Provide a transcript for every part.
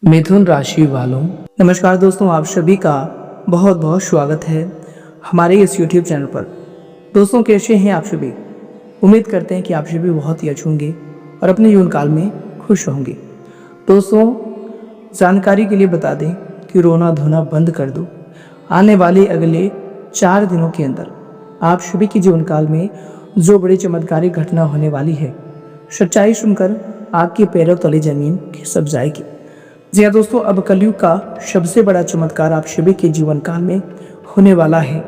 मिथुन राशि वालों, नमस्कार दोस्तों। आप सभी का बहुत बहुत स्वागत है हमारे इस YouTube चैनल पर। दोस्तों, कैसे हैं आप सभी? उम्मीद करते हैं कि आप सभी बहुत ही अच्छे होंगे और अपने जीवन काल में खुश होंगे। दोस्तों, जानकारी के लिए बता दें कि रोना धोना बंद कर दो। आने वाले अगले 4 दिनों के अंदर आप सभी के जीवन काल में जो बड़ी चमत्कारिक घटना होने वाली है, सच्चाई सुनकर आपके पैरों तले जमीन खिसक जाएगी। जी हाँ दोस्तों, अब कलयुग का सबसे बड़ा चमत्कार आप सभी के जीवन काल में होने वाला है।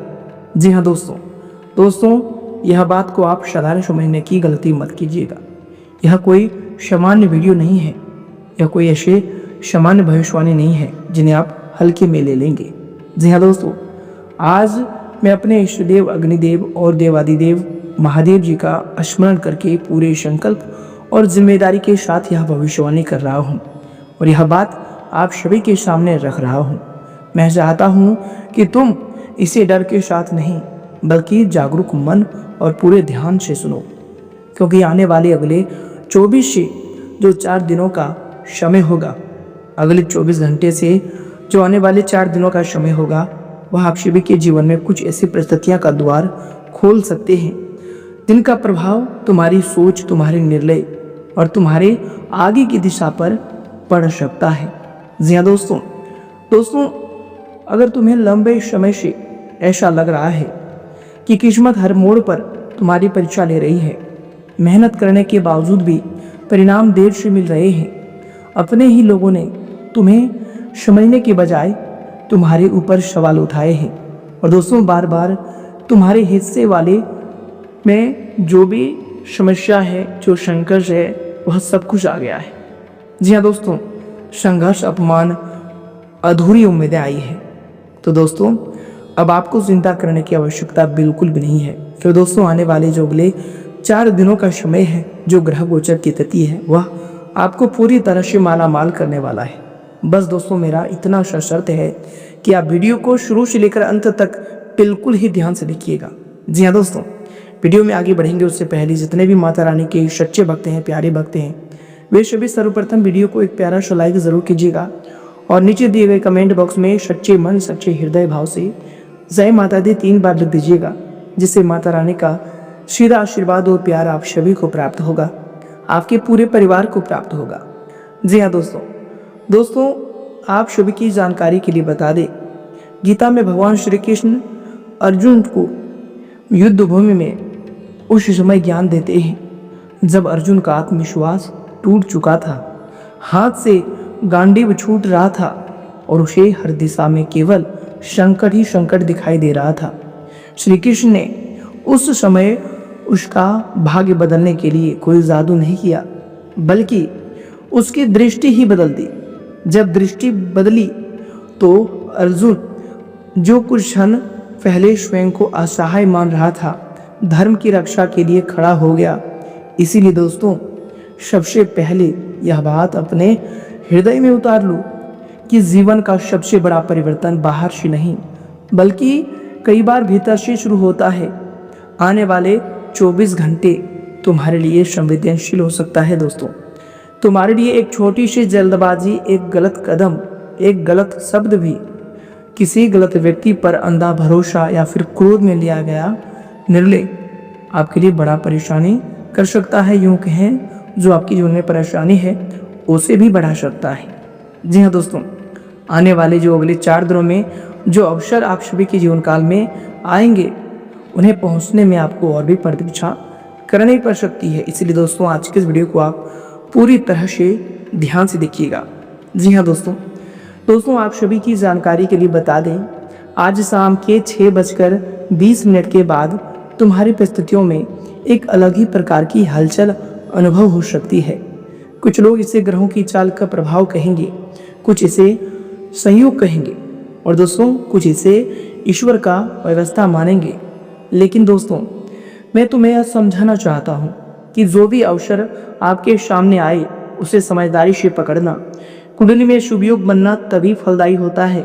जी हाँ दोस्तों, यह बात को आप साधारण समझने की गलती मत कीजिएगा। यह कोई सामान्य वीडियो नहीं है, यह कोई ऐसे सामान्य भविष्यवाणी नहीं है जिन्हें आप हल्के में ले लेंगे। जी हाँ दोस्तों, आज मैं अपने इष्टदेव अग्निदेव और देवादिदेव महादेव जी का स्मरण करके पूरे संकल्प और जिम्मेदारी के साथ यह भविष्यवाणी कर रहा हूँ और यह बात आप सभी के सामने रख रहा हूँ। मैं चाहता हूँ कि तुम इसे डर के साथ नहीं बल्कि जागरूक मन और पूरे ध्यान से सुनो, क्योंकि आने वाले अगले 24 से जो 4 दिनों का समय होगा, अगले 24 घंटे से जो आने वाले 4 दिनों का समय होगा, वह आप सभी के जीवन में कुछ ऐसी परिस्थितियाँ का द्वार खोल सकते हैं जिनका प्रभाव तुम्हारी सोच, तुम्हारे निर्णय और तुम्हारे आगे की दिशा पर पड़ सकता है। जी हाँ दोस्तों, अगर तुम्हें लंबे समय से ऐसा लग रहा है कि किस्मत हर मोड़ पर तुम्हारी परीक्षा ले रही है, मेहनत करने के बावजूद भी परिणाम देर से मिल रहे हैं, अपने ही लोगों ने तुम्हें समझने के बजाय तुम्हारे ऊपर सवाल उठाए हैं और दोस्तों बार बार तुम्हारे हिस्से वाले में जो भी समस्या है, जो संघर्ष है, वह सब कुछ आ गया है। जी हाँ दोस्तों, संघर्ष, अपमान, अधूरी उम्मीदें आई है। तो दोस्तों, अब आपको चिंता करने की आवश्यकता बिल्कुल भी नहीं है, क्योंकि दोस्तों आने वाले जो अगले 4 दिनों का समय है, जो ग्रह गोचर की तिथि है, वह आपको पूरी तरह से माला माल करने वाला है। बस दोस्तों, मेरा इतना सा शर्त है कि आप वीडियो को शुरू से लेकर अंत तक बिल्कुल ही ध्यान से देखिएगा। जी हाँ दोस्तों, वीडियो में आगे बढ़ेंगे उससे पहले जितने भी माता रानी के सच्चे भक्त हैं, प्यारे भक्त हैं, वे सभी सर्वप्रथम वीडियो को एक प्यारा सा लाइक जरूर कीजिएगा और नीचे दिए गए कमेंट बॉक्स में सच्चे मन, सच्चे हृदय भाव से जय माता दी 3 बार लिख दीजिएगा, जिससे माता रानी का सीधा आशीर्वाद और प्यार आप सभी को प्राप्त होगा, आपके पूरे परिवार को प्राप्त होगा। जी हाँ दोस्तों, आप सभी की जानकारी के लिए बता दें, गीता में भगवान श्री कृष्ण अर्जुन को युद्ध भूमि में उस समय ज्ञान देते हैं जब अर्जुन का आत्मविश्वास टूट चुका था, हाथ से गांडीव छूट रहा था और उसे हर दिशा में केवल संकट ही संकट दिखाई दे रहा था। श्री कृष्ण ने उस समय उसका भाग्य बदलने के लिए कोई जादू नहीं किया, बल्कि उसकी दृष्टि ही बदल दी। जब दृष्टि बदली तो अर्जुन, जो कुछ क्षण पहले स्वयं को असहाय मान रहा था, धर्म की रक्षा के लिए खड़ा हो गया। इसीलिए दोस्तों, सबसे पहले यह बात अपने हृदय में उतार लो कि जीवन का सबसे बड़ा परिवर्तन बाहर से नहीं बल्कि कई बार भीतर से शुरू होता है। आने वाले 24 घंटे तुम्हारे लिए संवेदनशील हो सकता है दोस्तों। तुम्हारे लिए एक छोटी सी जल्दबाजी, एक गलत कदम, एक गलत शब्द भी, किसी गलत व्यक्ति पर अंधा भरोसा या फिर क्रोध में लिया गया निर्णय आपके लिए बड़ा परेशानी कर सकता है। यूं कहें, जो आपकी जीवन में परेशानी है उसे भी बढ़ा सकता है। जी हाँ दोस्तों, आने वाले जो अगले 4 दिनों में जो अवसर आप सभी के जीवन काल में आएंगे, उन्हें पहुंचने में आपको और भी प्रतीक्षा करनी पड़ सकती है। इसलिए दोस्तों, आज के इस वीडियो को आप पूरी तरह से ध्यान से देखिएगा। जी हाँ दोस्तों, आप सभी की जानकारी के लिए बता दें, आज शाम के 6:20 के बाद तुम्हारी परिस्थितियों में एक अलग ही प्रकार की हलचल अनुभव हो सकती है। कुछ लोग इसे ग्रहों की चाल का प्रभाव कहेंगे, कुछ इसे संयोग कहेंगे और दोस्तों कुछ इसे ईश्वर का व्यवस्था मानेंगे। लेकिन दोस्तों, मैं तुम्हें यह समझाना चाहता हूँ कि जो भी अवसर आपके सामने आए उसे समझदारी से पकड़ना। कुंडली में शुभ योग बनना तभी फलदायी होता है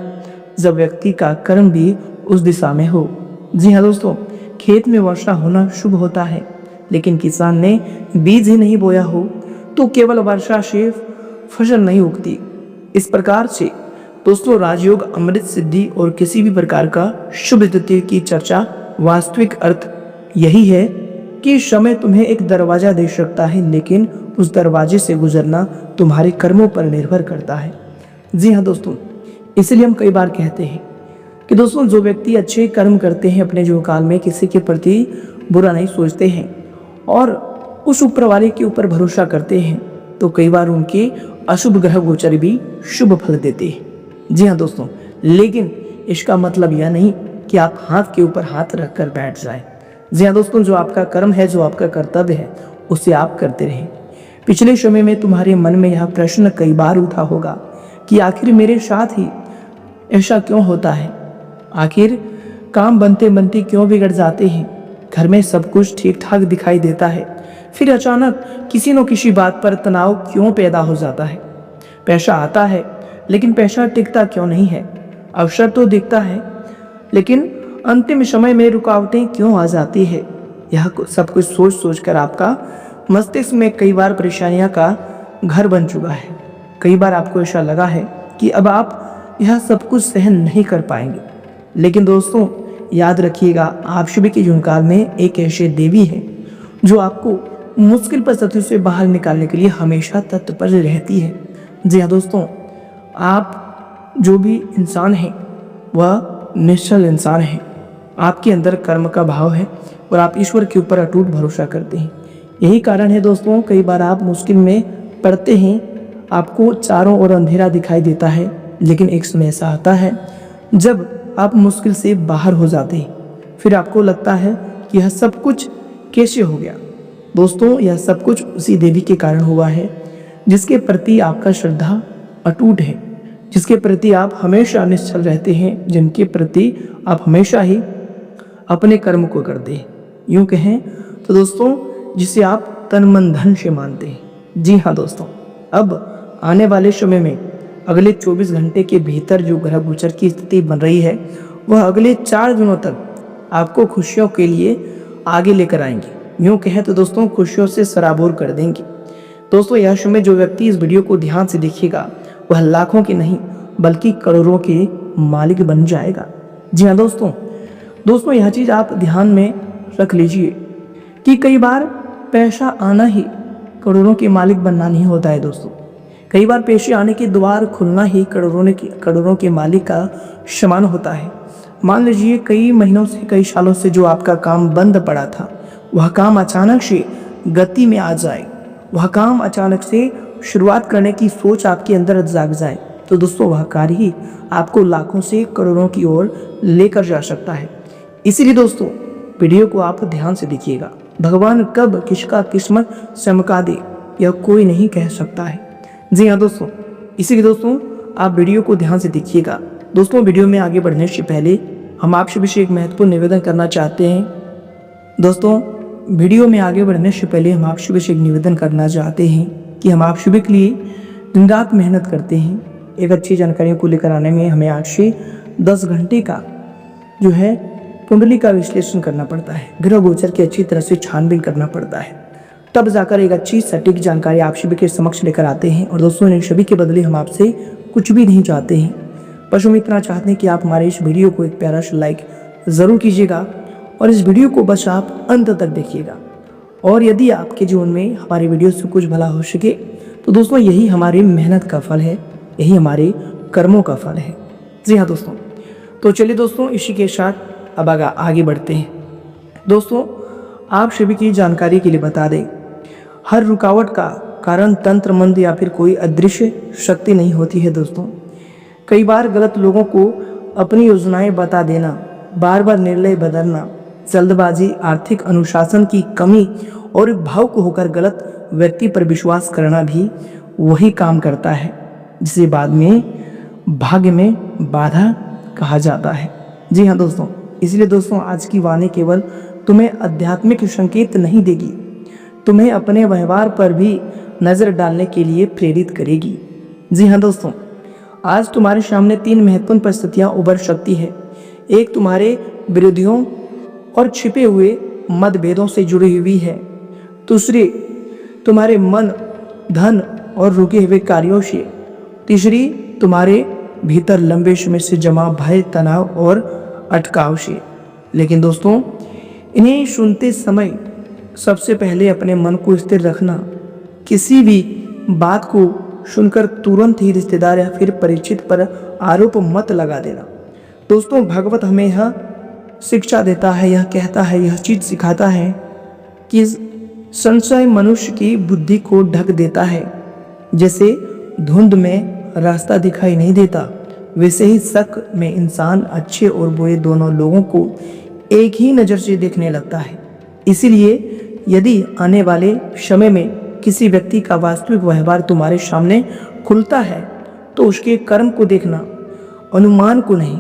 जब व्यक्ति का कर्म भी उस दिशा में हो। जी हाँ दोस्तों, खेत में वर्षा होना शुभ होता है, लेकिन किसान ने बीज ही नहीं बोया हो तो केवल वर्षा से फसल नहीं उगती। इस प्रकार से दोस्तों राजयोग, अमृत सिद्धि और किसी भी प्रकार का शुभ तिथि की चर्चा वास्तविक अर्थ यही है कि समय तुम्हें एक दरवाजा दे सकता है, लेकिन उस दरवाजे से गुजरना तुम्हारे कर्मों पर निर्भर करता है। जी हाँ दोस्तों, इसलिए हम कई बार कहते हैं कि दोस्तों जो व्यक्ति अच्छे कर्म करते हैं अपने जीवन काल में, किसी के प्रति बुरा नहीं सोचते हैं और उस ऊपर वाले के ऊपर भरोसा करते हैं, तो कई बार उनके अशुभ ग्रह गोचर भी शुभ फल देते हैं। जी हाँ दोस्तों, लेकिन इसका मतलब यह नहीं कि आप हाथ के ऊपर हाथ रखकर बैठ जाएं। जी हाँ दोस्तों, जो आपका कर्म है, जो आपका कर्तव्य है, उसे आप करते रहें। पिछले समय में तुम्हारे मन में यह प्रश्न कई बार उठा होगा कि आखिर मेरे साथ ही ऐसा क्यों होता है, आखिर काम बनते बनते क्यों बिगड़ जाते हैं, घर में सब कुछ ठीक ठाक दिखाई देता है, फिर अचानक किसी न किसी बात पर तनाव क्यों पैदा हो जाता है, पैसा आता है लेकिन पैसा टिकता क्यों नहीं है, अवसर तो दिखता है लेकिन अंतिम समय में रुकावटें क्यों आ जाती है। यह सब कुछ सोच सोच कर आपका मस्तिष्क में कई बार परेशानियां का घर बन चुका है। कई बार आपको ऐसा लगा है कि अब आप यह सब कुछ सहन नहीं कर पाएंगे। लेकिन दोस्तों याद रखिएगा, आप सभी के जीवन काल में एक ऐसे देवी है जो आपको मुश्किल परिस्थितियों से बाहर निकालने के लिए हमेशा तत्पर रहती है। जी हाँ दोस्तों, आप जो भी इंसान हैं वह निश्चल इंसान है। आपके अंदर कर्म का भाव है और आप ईश्वर के ऊपर अटूट भरोसा करते हैं। यही कारण है दोस्तों, कई बार आप मुश्किल में पड़ते हैं, आपको चारों ओर अंधेरा दिखाई देता है, लेकिन एक समय ऐसा आता है जब आप मुश्किल से बाहर हो जाते हैं, फिर आपको लगता है कि यह सब कुछ कैसे हो गया। दोस्तों यह सब कुछ उसी देवी के कारण हुआ है जिसके प्रति आपका श्रद्धा अटूट है, जिसके प्रति आप हमेशा निश्चल रहते हैं, जिनके प्रति आप हमेशा ही अपने कर्म को करते हैं। यूं कहें तो दोस्तों जिसे आप तन मन धन से मानते हैं। जी हाँ दोस्तों, अब आने वाले समय में अगले 24 घंटे के भीतर जो ग्रह गोचर की स्थिति बन रही है वह अगले 4 दिनों तक आपको खुशियों के लिए आगे लेकर आएंगे। यूं कहें तो दोस्तों खुशियों से सराबोर कर देंगे। दोस्तों यह समय जो व्यक्ति इस वीडियो को ध्यान से देखिएगा वह लाखों के नहीं बल्कि करोड़ों के मालिक बन जाएगा। जी हाँ दोस्तों यह चीज़ आप ध्यान में रख लीजिए कि कई बार पैसा आना ही करोड़ों के मालिक बनना नहीं होता है। दोस्तों कई बार पैसे आने के द्वार खुलना ही करोड़ों के मालिक का समान होता है। मान लीजिए कई महीनों से, कई सालों से जो आपका काम बंद पड़ा था, वह काम अचानक से गति में आ जाए, वह काम अचानक से शुरुआत करने की सोच आपके अंदर जाग जाए, तो दोस्तों वह कार्य ही आपको लाखों से करोड़ों की ओर लेकर जा सकता है। इसीलिए दोस्तों वीडियो को आप ध्यान से देखिएगा। भगवान कब किसका किस्मत चमका दे यह कोई नहीं कह सकता है। जी हाँ दोस्तों, इसीलिए दोस्तों आप वीडियो को ध्यान से देखिएगा। दोस्तों वीडियो में आगे बढ़ने से पहले हम आप सभी से एक महत्वपूर्ण निवेदन करना चाहते हैं। दोस्तों वीडियो में आगे बढ़ने से पहले हम आप सभी से एक निवेदन करना चाहते हैं कि हम आप सभी के लिए दिन रात मेहनत करते हैं। एक अच्छी जानकारियों को लेकर आने में हमें 8 से 10 घंटे का जो है कुंडली का विश्लेषण करना पड़ता है, ग्रह गोचर की अच्छी तरह से छानबीन करना पड़ता है, तब जाकर एक अच्छी सटीक जानकारी आप सभी के समक्ष लेकर आते हैं। और दोस्तों इन सभी के बदले हम आपसे कुछ भी नहीं चाहते हैं, बस हम इतना चाहते हैं कि आप हमारे इस वीडियो को एक प्यारा सा लाइक ज़रूर कीजिएगा और इस वीडियो को बस आप अंत तक देखिएगा। और यदि आपके जीवन में हमारे वीडियो से कुछ भला हो सके तो दोस्तों यही हमारी मेहनत का फल है, यही हमारे कर्मों का फल है। जी हाँ दोस्तों, तो चलिए दोस्तों इसी के साथ अब आगे बढ़ते हैं। दोस्तों आप सभी की जानकारी के लिए बता दें, हर रुकावट का कारण तंत्र मंत्र या फिर कोई अदृश्य शक्ति नहीं होती है। दोस्तों कई बार गलत लोगों को अपनी योजनाएं बता देना, बार बार निर्णय बदलना, जल्दबाजी, आर्थिक अनुशासन की कमी और भावुक होकर गलत व्यक्ति पर विश्वास करना भी वही काम करता है जिसे बाद में भाग्य में बाधा कहा जाता है। जी हाँ दोस्तों, इसलिए दोस्तों आज की वाणी केवल तुम्हें आध्यात्मिक संकेत नहीं देगी, तुम्हें अपने व्यवहार पर भी नज़र डालने के लिए प्रेरित करेगी। जी हाँ दोस्तों, आज तुम्हारे सामने 3 महत्वपूर्ण परिस्थितियाँ उभर सकती है। एक तुम्हारे विरोधियों और छिपे हुए मतभेदों से जुड़ी हुई है, दूसरी तुम्हारे मन, धन और रुके हुए कार्यों से, तीसरी, तुम्हारे भीतर लंबे समय से जमा भय, तनाव और अटकाव से। लेकिन दोस्तों, इन्हें सुनते समय सबसे पहले अपने मन को स्थिर रखना। किसी भी बात को सुनकर तुरंत ही रिश्तेदार या फिर परिचित पर आरोप मत लगा देना। दोस्तों, भागवत हमें यह शिक्षा देता है, यह कहता है, यह चीज सिखाता है कि संशय मनुष्य की बुद्धि को ढक देता है। जैसे धुंध में रास्ता दिखाई नहीं देता, वैसे ही शक में इंसान अच्छे और बुरे दोनों लोगों को एक ही नज़र से देखने लगता है। इसीलिए यदि आने वाले समय में किसी व्यक्ति का वास्तविक व्यवहार तुम्हारे सामने खुलता है तो उसके कर्म को देखना, अनुमान को नहीं।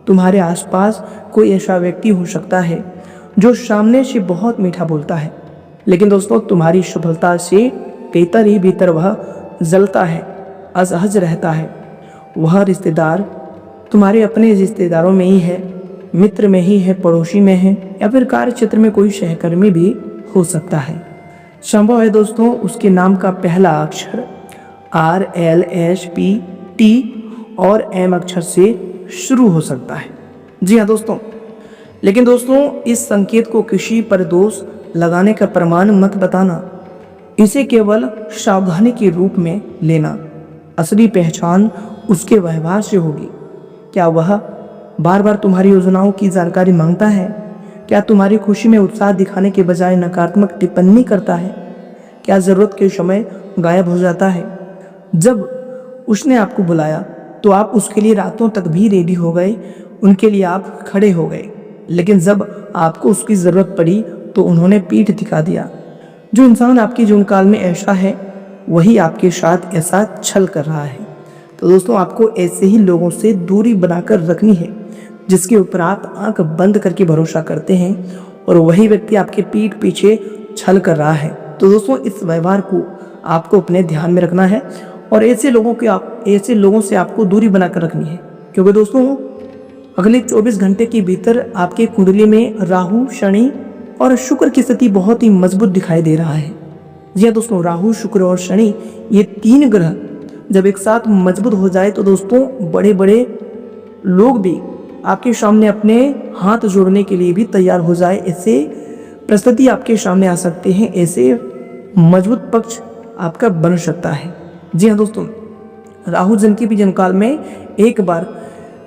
तुम्हारे आसपास कोई ऐसा व्यक्ति हो सकता है जो सामने से बहुत मीठा बोलता है, लेकिन दोस्तों तुम्हारी सफलता से भीतर ही भीतर वह जलता है, असहज रहता है। वह रिश्तेदार तुम्हारे अपने रिश्तेदारों में ही है, मित्र में ही है, पड़ोसी में है, या फिर कार्य क्षेत्र में कोई सहकर्मी भी हो सकता है। संभव है दोस्तों उसके नाम का पहला अक्षर RLSPT और M अक्षर से शुरू हो सकता है। जी हाँ दोस्तों, लेकिन दोस्तों इस संकेत को किसी पर दोष लगाने का प्रमाण मत बताना, इसे केवल सावधानी के रूप में लेना। असली पहचान उसके व्यवहार से होगी। क्या वह बार बार तुम्हारी योजनाओं की जानकारी मांगता है? क्या तुम्हारी खुशी में उत्साह दिखाने के बजाय नकारात्मक टिप्पणी करता है? क्या जरूरत के समय गायब हो जाता है? जब उसने आपको बुलाया तो आप उसके लिए रातों तक भी रेडी हो गए, उनके लिए आप खड़े हो गए, लेकिन जब आपको उसकी ज़रूरत पड़ी तो उन्होंने पीठ दिखा दिया। जो इंसान आपके जीवन काल में ऐसा है वही आपके साथ ऐसा छल कर रहा है। तो दोस्तों आपको ऐसे ही लोगों से दूरी बनाकर रखनी है जिसके ऊपर आप आंख बंद करके भरोसा करते हैं, और वही व्यक्ति आपके पीठ पीछे छल कर रहा है। तो दोस्तों इस व्यवहार को आपको अपने ध्यान में रखना है और ऐसे लोगों से आपको दूरी बनाकर रखनी है, क्योंकि दोस्तों अगले 24 घंटे के भीतर आपके कुंडली में राहु, शनि और शुक्र की स्थिति बहुत ही मजबूत दिखाई दे रहा है। जी हाँ दोस्तों, राहु, शुक्र और शनि ये 3 ग्रह जब एक साथ मजबूत हो जाए तो दोस्तों बड़े बड़े लोग भी आपके सामने अपने हाथ जोड़ने के लिए भी तैयार हो जाए, ऐसे परिस्थिति आपके सामने आ सकते हैं, ऐसे मजबूत पक्ष आपका बन सकता है। जी हाँ दोस्तों, राहु जिनके भी जीवनकाल में एक बार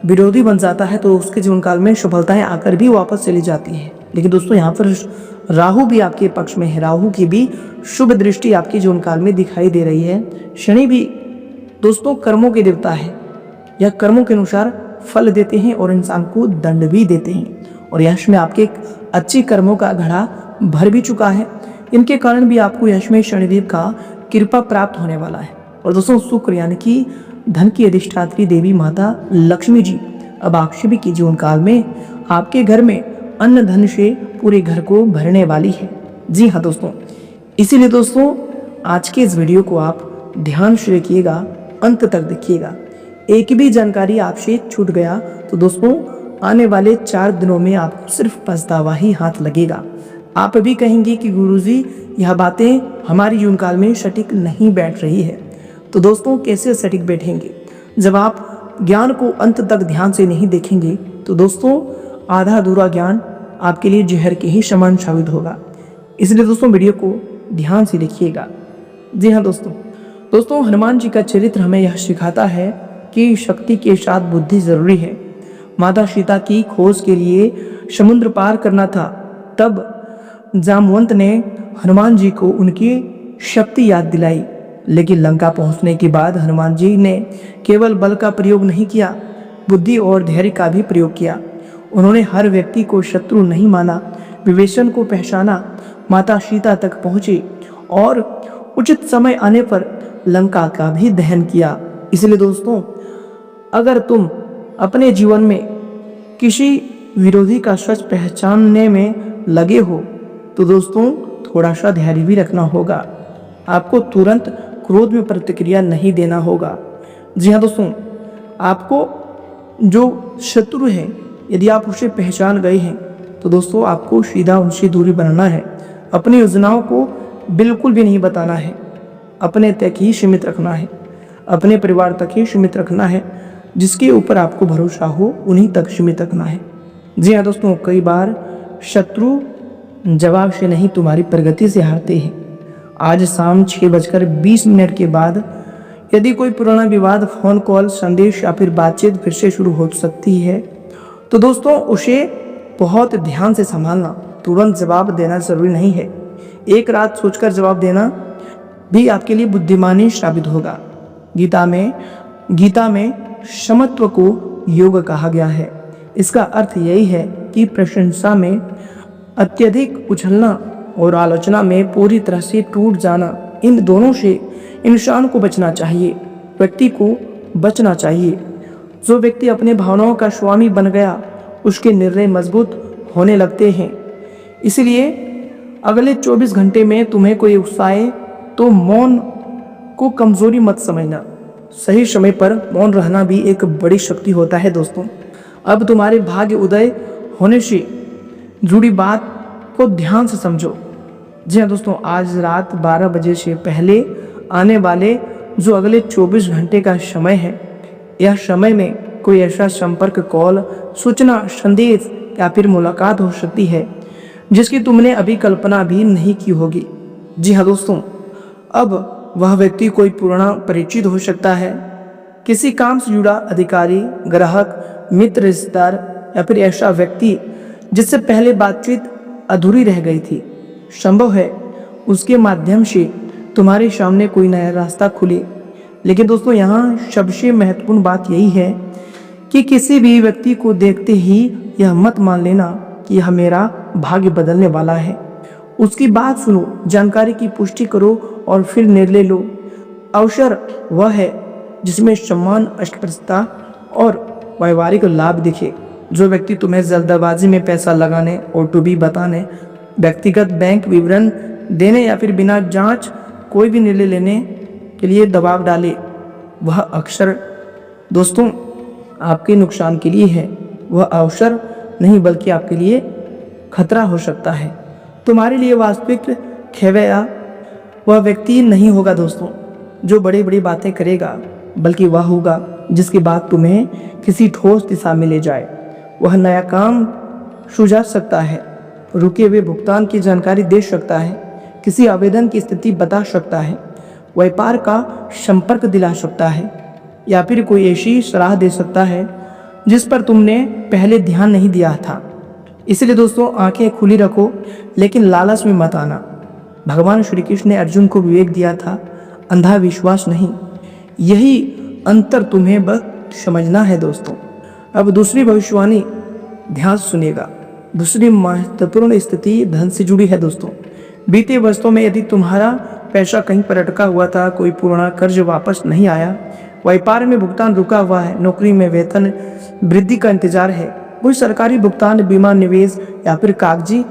विरोधी बन जाता है तो उसके जीवनकाल में सफलताएं आकर भी वापस चली जाती है। लेकिन दोस्तों यहाँ पर राहु भी आपके पक्ष में है, राहु की भी शुभ दृष्टि आपके जीवनकाल में दिखाई दे रही है। शनि भी दोस्तों कर्मों के देवता है, यह कर्मों के अनुसार फल देते हैं और इंसान को दंड भी देते हैं, और यश में आपके अच्छे कर्मों का घड़ा भर भी चुका है। इनके कारण भी आपको यश में शनिदेव का कृपा प्राप्त होने वाला है। और दोस्तों शुक्र यानी कि धन की अधिष्ठात्री देवी माता लक्ष्मी जी अब आपके भी की जीवन काल में आपके घर में अन्न धन से पूरे घर को भरने वाली है। जी हाँ दोस्तों, इसीलिए दोस्तों आज के इस वीडियो को आप ध्यान से देखिएगा, अंत तक देखिएगा। एक भी जानकारी आपसे छूट गया तो दोस्तों आने वाले 4 दिनों में आपको सिर्फ पछतावा ही हाथ लगेगा। आप भी कहेंगे कि गुरुजी यह बातें हमारी जीवन काल में सटीक नहीं बैठ रही है। तो दोस्तों कैसे सटीक बैठेंगे? जब आप ज्ञान को अंत तक ध्यान से नहीं देखेंगे तो दोस्तों आधा अधूरा ज्ञान आपके लिए जहर के ही समान साबित होगा। इसलिए दोस्तों वीडियो को ध्यान से देखिएगा। जी हाँ दोस्तों हनुमान जी का चरित्र हमें यह सिखाता है कि शक्ति के साथ बुद्धि जरूरी है। माता सीता की खोज के लिए समुद्र पार करना था, तब जामवंत ने हनुमान जी को उनकी शक्ति याद दिलाई। लेकिन लंका पहुंचने के बाद हनुमान जी ने केवल बल का प्रयोग नहीं किया, बुद्धि और धैर्य का भी प्रयोग किया। उन्होंने हर व्यक्ति को शत्रु नहीं माना, विवेचन को पहचाना, माता सीता तक पहुंचे और उचित समय आने पर लंका का भी दहन किया। इसलिए दोस्तों अगर तुम अपने जीवन में किसी विरोधी का सच पहचानने में लगे हो तो दोस्तों थोड़ा सा धैर्य भी रखना होगा। आपको तुरंत क्रोध में प्रतिक्रिया नहीं देना होगा। जी हाँ दोस्तों, आपको जो शत्रु है यदि आप उसे पहचान गए हैं तो दोस्तों आपको सीधा उनसे दूरी बनाना है। अपनी योजनाओं को बिल्कुल भी नहीं बताना है, अपने तक ही सीमित रखना है। अपने परिवार तक ही सीमित रखना है। जिसके ऊपर आपको भरोसा हो उन्हीं तक सीमित रखना है। जी हाँ दोस्तों, कई बार शत्रु जवाब से नहीं तुम्हारी प्रगति से हारते हैं। आज शाम 6:20 के बाद यदि कोई पुराना विवाद, फोन कॉल, संदेश या फिर बातचीत फिर से शुरू हो सकती है तो दोस्तों उसे बहुत ध्यान से संभालना। तुरंत जवाब देना जरूरी नहीं है। एक रात सोचकर जवाब देना भी आपके लिए बुद्धिमानी साबित होगा। गीता में क्षमत्व को योग कहा गया है। इसका अर्थ यही है कि प्रशंसा में अत्यधिक उछलना और आलोचना में पूरी तरह से टूट जाना, इन दोनों से इंसान को बचना चाहिए, व्यक्ति को बचना चाहिए। जो व्यक्ति अपने भावनाओं का स्वामी बन गया उसके निर्णय मजबूत होने लगते हैं। इसलिए अगले 24 घंटे में तुम्हें कोई उकसाए तो मौन को कमजोरी मत समझना। सही समय पर मौन रहना भी एक बड़ी शक्ति होता है दोस्तों। अब तुम्हारे भाग्य उदय होने से जुड़ी बात को ध्यान से समझो। जी हाँ दोस्तों, आज रात 12 बजे से पहले आने वाले जो अगले 24 घंटे का समय है, यह समय में कोई ऐसा संपर्क, कॉल, सूचना, संदेश या फिर मुलाकात हो सकती है जिसकी तुमने अभी कल्पना भी नहीं की होगी। जी हाँ दोस्तों, अब वह व्यक्ति कोई पुराना परिचित हो सकता है, किसी काम से जुड़ा अधिकारी, ग्राहक, मित्र, रिश्तेदार या फिर ऐसा व्यक्ति जिससे पहले बातचीत अधूरी रह गई थी। संभव है उसके माध्यम से तुम्हारे सामने कोई नया रास्ता खुले। लेकिन दोस्तों यहाँ सबसे महत्वपूर्ण बात यही है कि किसी भी व्यक्ति को देखते ही यह मत मान लेना कि यह मेरा भाग्य बदलने वाला है। उसकी बात सुनो, जानकारी की पुष्टि करो और फिर निर्णय लो। अवसर वह है जिसमें सम्मान, अस्पष्टता और व्यवहारिक लाभ दिखे। जो व्यक्ति तुम्हें जल्दबाजी में पैसा लगाने, ओटीपी बताने, व्यक्तिगत बैंक विवरण देने या फिर बिना जांच कोई भी निर्णय लेने के लिए दबाव डाले, वह अक्सर दोस्तों आपके नुकसान के लिए है। वह अवसर नहीं बल्कि आपके लिए खतरा हो सकता है। तुम्हारे लिए वास्तविक खेवैया वह व्यक्ति नहीं होगा दोस्तों जो बड़ी बड़ी बातें करेगा, बल्कि वह होगा जिसकी बात तुम्हें किसी ठोस दिशा में ले जाए। वह नया काम सुझा सकता है, रुके हुए भुगतान की जानकारी दे सकता है, किसी आवेदन की स्थिति बता सकता है, व्यापार का संपर्क दिला सकता है या फिर कोई ऐसी सलाह दे सकता है जिस पर तुमने पहले ध्यान नहीं दिया था। इसलिए दोस्तों आंखें खुली रखो, लेकिन लालच में मत आना। भगवान श्री कृष्ण ने अर्जुन को विवेक दिया था, अंधा विश्वास नहीं। यही अंतर तुम्हें बस समझना है दोस्तों। अब दूसरी भविष्यवाणी ध्यान सुनिएगा। दूसरी महत्वपूर्ण स्थिति धन से जुड़ी है दोस्तों। बीते वर्षों में यदि तुम्हारा पैसा कहीं पर अटका हुआ था, कोई पुराना कर्ज वापस नहीं आया, व्यापार में भुगतान रुका हुआ है, नौकरी में वेतन वृद्धि का इंतजार है, कोई सरकारी भुगतान, बीमा, निवेश या फिर कागजी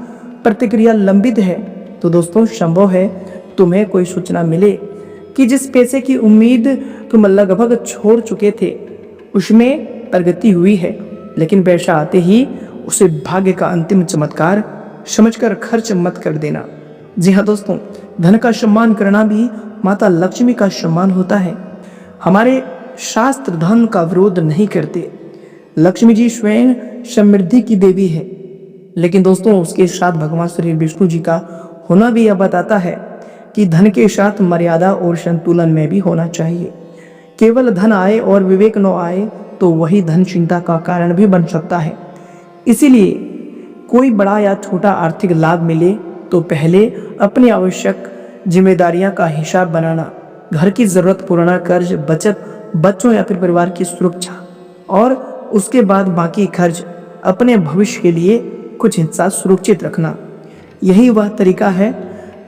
प्रतिक्रिया लंबित है, तो दोस्तों संभव है तुम्हें कोई सूचना मिले कि जिस पैसे की उम्मीद तुम लगभग छोड़ चुके थे उसमें प्रगति हुई है। लेकिन पैसा आते ही उसे भाग्य का अंतिम चमत्कार समझकर खर्च मत कर देना। जी हाँ दोस्तों, धन का सम्मान करना भी माता लक्ष्मी का सम्मान होता है। हमारे शास्त्र धन का विरोध नहीं करते। लक्ष्मी जी स्वयं समृद्धि की देवी है, लेकिन दोस्तों उसके साथ भगवान श्री विष्णु जी का होना भी यह बताता है कि धन के साथ मर्यादा और संतुलन में भी होना चाहिए। केवल धन आए और विवेक न आए तो वही धन चिंता का कारण भी बन सकता है। इसीलिए कोई बड़ा या छोटा आर्थिक लाभ मिले तो पहले अपनी आवश्यक जिम्मेदारियां का हिसाब बनाना, घर की जरूरत, पुराना कर्ज, बचत, बच्चों या फिर परिवार की सुरक्षा, और उसके बाद बाकी खर्च, अपने भविष्य के लिए कुछ हिस्सा सुरक्षित रखना। यही वह तरीका है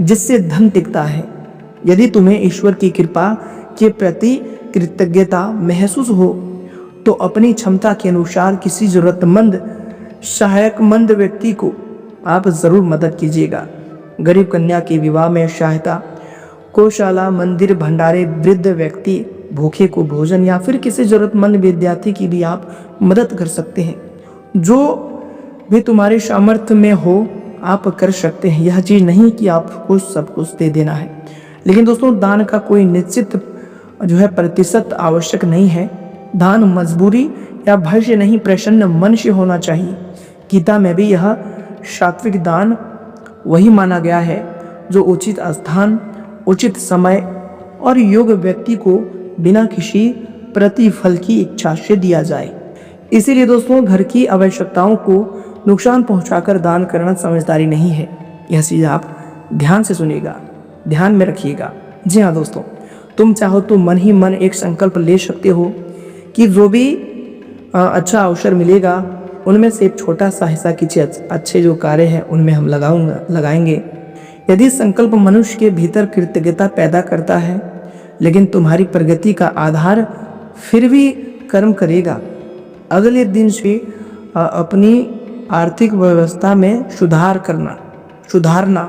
जिससे धन टिकता है। यदि तुम्हें ईश्वर की कृपा के प्रति कृतज्ञता महसूस हो तो अपनी क्षमता के अनुसार किसी जरूरतमंद, सहायकमंद व्यक्ति को आप जरूर मदद कीजिएगा। गरीब कन्या के विवाह में सहायता, गौशाला, मंदिर, भंडारे, वृद्ध व्यक्ति, भूखे को भोजन या फिर किसी जरूरतमंद विद्यार्थी की भी आप मदद कर सकते हैं। जो भी तुम्हारे सामर्थ्य में हो आप कर सकते हैं। यह चीज नहीं कि आपको सब कुछ दे देना है। लेकिन दोस्तों दान का कोई निश्चित जो है प्रतिशत आवश्यक नहीं है। दान मजबूरी या भय से नहीं, प्रसन्न मन से होना चाहिए। गीता में भी यह सात्विक दान वही माना गया है जो उचित स्थान, उचित समय और योग्य व्यक्ति को बिना किसी प्रतिफल की इच्छा से दिया जाए। इसीलिए दोस्तों, घर की आवश्यकताओं को नुकसान पहुंचाकर दान करना समझदारी नहीं है। यह चीज़ आप ध्यान से सुनिएगा, ध्यान में रखिएगा। जी हाँ दोस्तों, तुम चाहो तो मन ही मन एक संकल्प ले सकते हो कि जो भी अच्छा अवसर मिलेगा उनमें से एक छोटा सा हिस्सा किसी अच्छे जो कार्य है उनमें हम लगाएंगे। यदि संकल्प मनुष्य के भीतर कृतज्ञता पैदा करता है, लेकिन तुम्हारी प्रगति का आधार फिर भी कर्म करेगा। अगले दिन से अपनी आर्थिक व्यवस्था में सुधारना,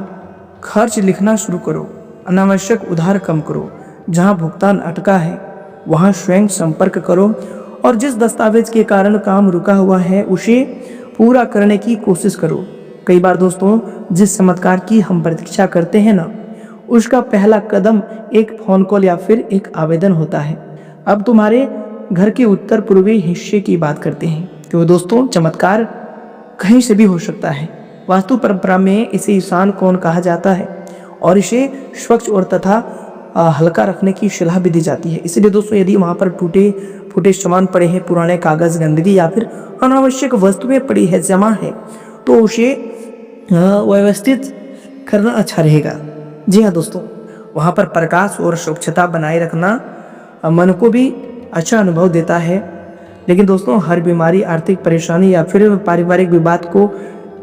खर्च लिखना शुरू करो, अनावश्यक उधार कम करो, जहां भुगतान अटका है वहां स्वयं संपर्क करो और जिस दस्तावेज के कारण काम रुका हुआ है उसे पूरा करने की कोशिश करो। कई बार दोस्तों, जिस चमत्कार की हम प्रतीक्षा करते हैं ना, उसका पहला कदम एक फोन कॉल या फिर एक आवेदन होता है। अब तुम्हारे घर के उत्तर पूर्वी हिस्से की बात करते हैं। तो दोस्तों, चमत्कार कहीं से भी हो सकता है। वास्तु परंपरा में इसे ईशान कोण कहा जाता है और इसे स्वच्छ और तथा हल्का रखने की सलाह भी दी जाती है। इसलिए दोस्तों, यदि वहाँ पर टूटे फूटे सामान पड़े हैं, पुराने कागज, गंदगी या फिर अनावश्यक वस्तुएं पड़ी है, जमा है, तो उसे व्यवस्थित करना अच्छा रहेगा। जी हाँ दोस्तों, वहाँ पर प्रकाश और स्वच्छता बनाए रखना मन को भी अच्छा अनुभव देता है। लेकिन दोस्तों, हर बीमारी, आर्थिक परेशानी या फिर पारिवारिक विवाद को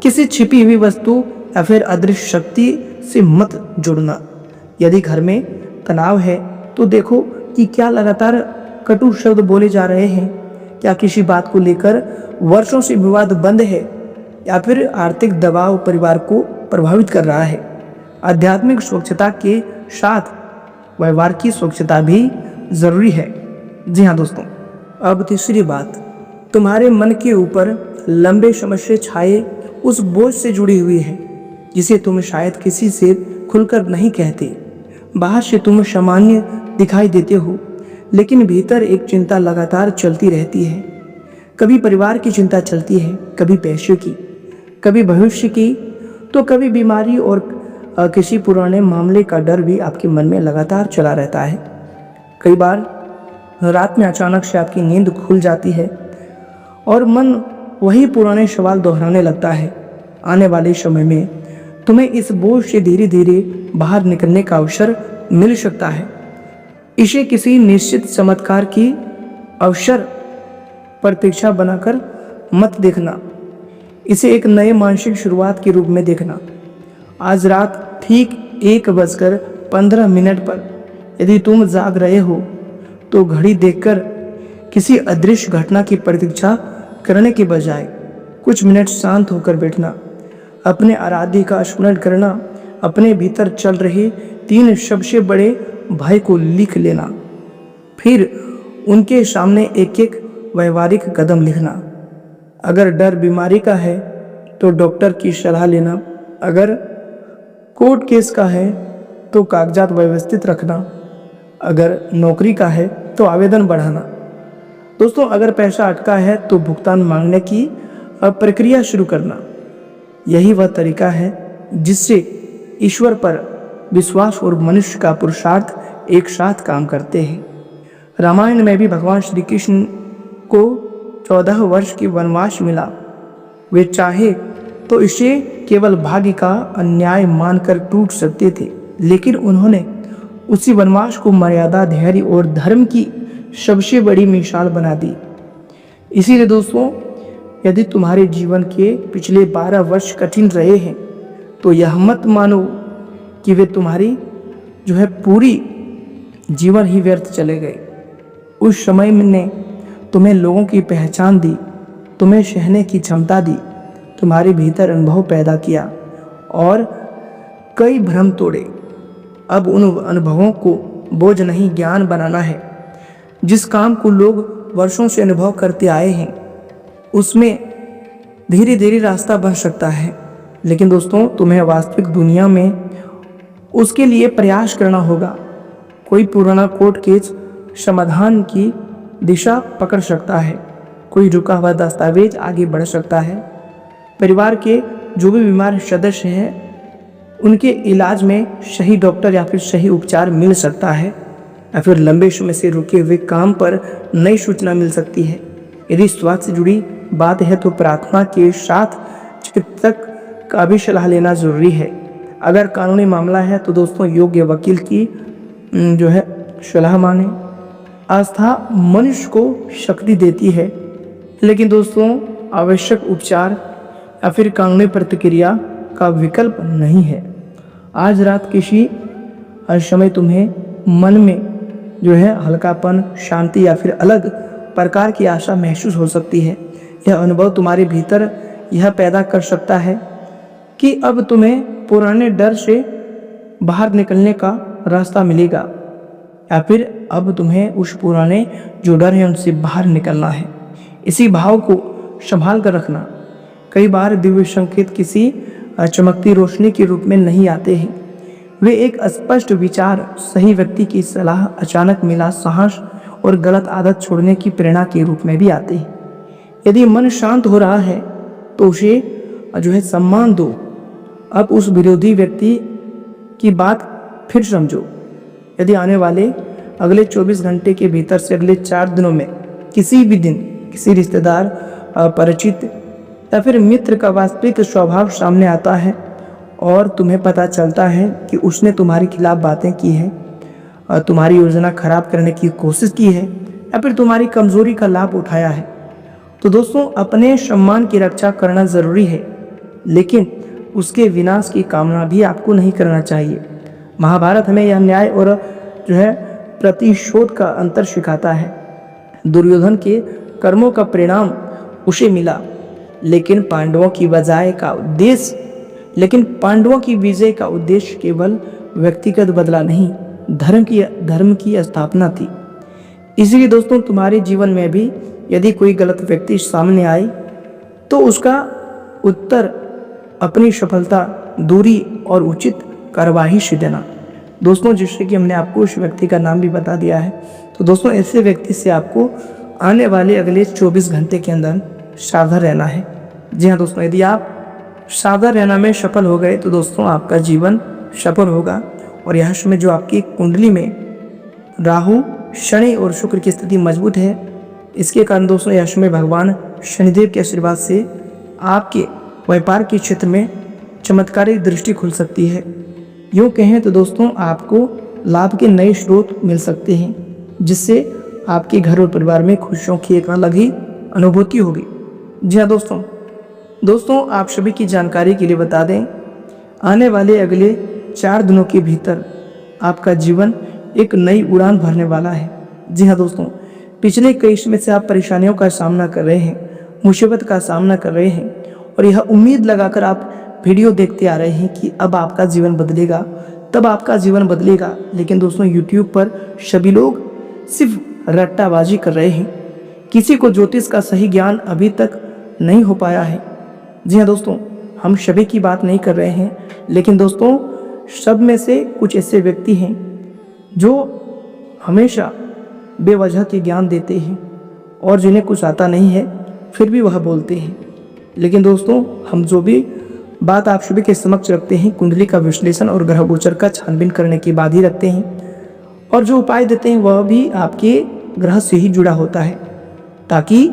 किसी छिपी हुई वस्तु या फिर अदृश्य शक्ति से मत जोड़ना। यदि घर में तनाव है तो देखो कि क्या लगातार कटु शब्द बोले जा रहे हैं, क्या किसी बात को लेकर वर्षों से विवाद बंद है, या फिर आर्थिक दबाव परिवार को प्रभावित कर रहा है। आध्यात्मिक स्वच्छता के साथ व्यवहार की स्वच्छता भी जरूरी है। जी हाँ दोस्तों, अब तीसरी बात, तुम्हारे मन के ऊपर लंबे समय से छाए उस बोझ से जुड़ी हुई है जिसे तुम शायद किसी से खुलकर नहीं कहते। बाहर से तुम सामान्य दिखाई देते हो, लेकिन भीतर एक चिंता लगातार चलती रहती है। कभी परिवार की चिंता चलती है, कभी पैसे की, कभी भविष्य की, तो कभी बीमारी और किसी पुराने मामले का डर भी आपके मन में लगातार चला रहता है। कई बार रात में अचानक से आपकी नींद खुल जाती है और मन वही पुराने सवाल दोहराने लगता है। आने वाले समय में तुम्हें इस बोझ से धीरे धीरे बाहर निकलने का अवसर मिल सकता है। इसे किसी निश्चित चमत्कार की अवसर प्रतीक्षा बनाकर मत देखना, इसे एक नए मानसिक शुरुआत के रूप में देखना। आज रात ठीक 1:15 पर यदि तुम जाग रहे हो तो घड़ी देखकर किसी अदृश्य घटना की प्रतीक्षा करने के बजाय कुछ मिनट शांत होकर बैठना, अपने आराध्य का स्मरण करना, अपने भीतर चल रहे 3 सबसे बड़े भय को लिख लेना, फिर उनके सामने एक एक व्यवहारिक कदम लिखना। अगर डर बीमारी का है तो डॉक्टर की सलाह लेना, अगर कोर्ट केस का है तो कागजात व्यवस्थित रखना, अगर नौकरी का है तो आवेदन बढ़ाना। दोस्तों, अगर पैसा अटका है तो भुगतान मांगने की प्रक्रिया शुरू करना। यही वह तरीका है जिससे ईश्वर पर विश्वास और मनुष्य का पुरुषार्थ एक साथ काम करते हैं। रामायण में भी भगवान श्री कृष्ण को 14 वर्ष की वनवास मिला। वे चाहे तो इसे केवल भाग्य का अन्याय मानकर टूट सकते थे, लेकिन उन्होंने उसी वनवास को मर्यादा, धैर्य और धर्म की सबसे बड़ी मिसाल बना दी। इसीलिए दोस्तों, यदि तुम्हारे जीवन के पिछले 12 वर्ष कठिन रहे हैं तो यह मत मानो कि वे तुम्हारी पूरी जीवन ही व्यर्थ चले गए। उस समय ने तुम्हें लोगों की पहचान दी, तुम्हें सहने की क्षमता दी, तुम्हारे भीतर अनुभव पैदा किया और कई भ्रम तोड़े। अब उन अनुभवों को बोझ नहीं, ज्ञान बनाना है। जिस काम को लोग वर्षों से अनुभव करते आए हैं उसमें धीरे धीरे रास्ता बन सकता है, लेकिन दोस्तों, तुम्हें वास्तविक दुनिया में उसके लिए प्रयास करना होगा। कोई पुराना कोर्ट केस समाधान की दिशा पकड़ सकता है, कोई रुका हुआ दस्तावेज आगे बढ़ सकता है। परिवार के जो भी बीमार सदस्य हैं उनके इलाज में सही डॉक्टर या फिर सही उपचार मिल सकता है, या फिर लंबे समय से रुके हुए काम पर नई सूचना मिल सकती है। यदि स्वास्थ्य से जुड़ी बात है तो प्रार्थना के साथ चिकित्सक का भी सलाह लेना जरूरी है। अगर कानूनी मामला है तो दोस्तों योग्य वकील की सलाह माने। आस्था मनुष्य को शक्ति देती है, लेकिन दोस्तों आवश्यक उपचार या फिर कानूनी प्रतिक्रिया का विकल्प नहीं है। आज रात किसी समय तुम्हें मन में हल्कापन, शांति या फिर अलग प्रकार की आशा महसूस हो सकती है। यह अनुभव तुम्हारे भीतर यह पैदा कर सकता है कि अब तुम्हें पुराने डर से बाहर निकलने का रास्ता मिलेगा, या फिर अब तुम्हें उस पुराने जो डर है उनसे बाहर निकलना है। इसी भाव को संभाल कर रखना। कई बार दिव्य संकेत किसी चमकती रोशनी के रूप में नहीं आते हैं, वे एक स्पष्ट विचार, सही व्यक्ति की सलाह, अचानक मिला साहस और गलत आदत छोड़ने की प्रेरणा के रूप में भी आते हैं। यदि मन शांत हो रहा है तो उसे सम्मान दो। अब उस विरोधी व्यक्ति की बात फिर समझो। यदि आने वाले अगले 24 घंटे के भीतर से अगले 4 दिनों में किसी भी दिन किसी रिश्तेदार, परिचित या फिर मित्र का वास्तविक स्वभाव सामने आता है और तुम्हें पता चलता है कि उसने तुम्हारे खिलाफ बातें की हैं, तुम्हारी योजना खराब करने की कोशिश की है या फिर तुम्हारी कमजोरी का लाभ उठाया है, तो दोस्तों अपने सम्मान की रक्षा करना जरूरी है, लेकिन उसके विनाश की कामना भी आपको नहीं करना चाहिए। महाभारत हमें यह न्याय और प्रतिशोध का अंतर सिखाता है। दुर्योधन के कर्मों का परिणाम उसे मिला, लेकिन पांडवों की विजय का उद्देश्य केवल व्यक्तिगत बदला नहीं, धर्म की स्थापना थी। इसलिए दोस्तों तुम्हारे जीवन में भी यदि कोई गलत व्यक्ति सामने आए तो उसका उत्तर अपनी सफलता, दूरी और उचित कार्यवाही से देना। दोस्तों जिससे कि हमने आपको उस व्यक्ति का नाम भी बता दिया है, तो दोस्तों ऐसे व्यक्ति से आपको आने वाले अगले 24 घंटे के अंदर सावधान रहना है। जी हाँ दोस्तों, यदि आप सावधान रहना में सफल हो गए तो दोस्तों आपका जीवन सफल होगा। और यह समय जो आपकी कुंडली में राहु, शनि और शुक्र की स्थिति मजबूत है, इसके कारण दोस्तों यह समय भगवान शनिदेव के आशीर्वाद से आपके व्यापार के क्षेत्र में चमत्कारिक दृष्टि खुल सकती है। यूँ कहें तो दोस्तों आपको लाभ के नए स्रोत मिल सकते हैं, जिससे आपके घर और परिवार में खुशियों की एक अलग ही अनुभूति होगी। जी हाँ दोस्तों आप सभी की जानकारी के लिए बता दें, आने वाले अगले 4 दिनों के भीतर आपका जीवन एक नई उड़ान भरने वाला है। जी हाँ दोस्तों, पिछले कई समय से आप परेशानियों का सामना कर रहे हैं, मुसीबत का सामना कर रहे हैं, और यह उम्मीद लगाकर आप वीडियो देखते आ रहे हैं कि अब आपका जीवन बदलेगा, तब आपका जीवन बदलेगा। लेकिन दोस्तों यूट्यूब पर सभी लोग सिर्फ रट्टाबाजी कर रहे हैं, किसी को ज्योतिष का सही ज्ञान अभी तक नहीं हो पाया है। जी हाँ दोस्तों, हम सभी की बात नहीं कर रहे हैं, लेकिन दोस्तों सब में से कुछ ऐसे व्यक्ति हैं जो हमेशा बेवजह के ज्ञान देते हैं और जिन्हें कुछ आता नहीं है फिर भी वह बोलते हैं। लेकिन दोस्तों हम जो भी बात आप सभी के समक्ष रखते हैं, कुंडली का विश्लेषण और ग्रह गोचर का छानबीन करने के बाद ही रखते हैं, और जो उपाय देते हैं वह भी आपके ग्रह से ही जुड़ा होता है, ताकि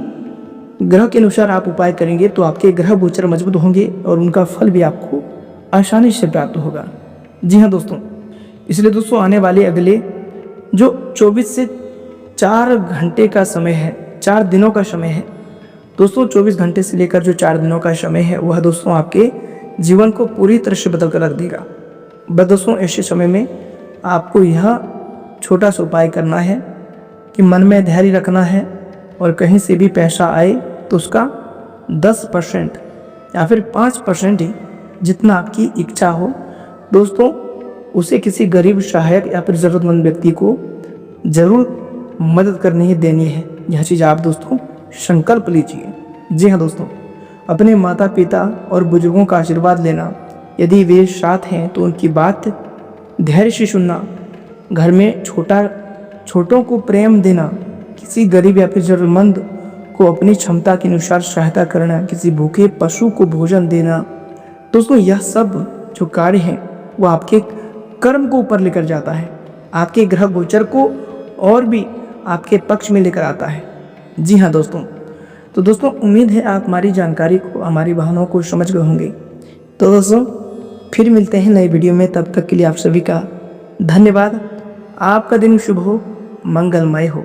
ग्रह के अनुसार आप उपाय करेंगे तो आपके ग्रह गोचर मजबूत होंगे और उनका फल भी आपको आसानी से प्राप्त होगा। जी हाँ दोस्तों, इसलिए दोस्तों आने वाले अगले जो 24 से 4 घंटे का समय है, 4 दिनों का समय है दोस्तों, 24 घंटे से लेकर जो 4 दिनों का समय है वह दोस्तों आपके जीवन को पूरी तरह से बदल कर रख देगा। बस दोस्तों ऐसे समय में आपको यह छोटा सा उपाय करना है कि मन में धैर्य रखना है, और कहीं से भी पैसा आए तो उसका 10% या फिर 5% ही, जितना आपकी इच्छा हो दोस्तों, उसे किसी गरीब, सहायक या फिर ज़रूरतमंद व्यक्ति को जरूर मदद करनी ही देनी है। यह चीज़ आप दोस्तों संकल्प लीजिए। जी हाँ दोस्तों, अपने माता पिता और बुजुर्गों का आशीर्वाद लेना, यदि वे साथ हैं तो उनकी बात धैर्य से सुनना, घर में छोटा छोटों को प्रेम देना, किसी गरीब या फिर जरूरतमंद को अपनी क्षमता के अनुसार सहायता करना, किसी भूखे पशु को भोजन देना। दोस्तों यह सब जो कार्य है वो आपके कर्म को ऊपर लेकर जाता है, आपके ग्रह गोचर को और भी आपके पक्ष में लेकर आता है। जी हाँ दोस्तों, तो दोस्तों उम्मीद है आप हमारी जानकारी को, हमारी भावनाओं को समझ गए होंगे। तो दोस्तों फिर मिलते हैं नई वीडियो में, तब तक के लिए आप सभी का धन्यवाद। आपका दिन शुभ हो, मंगलमय हो।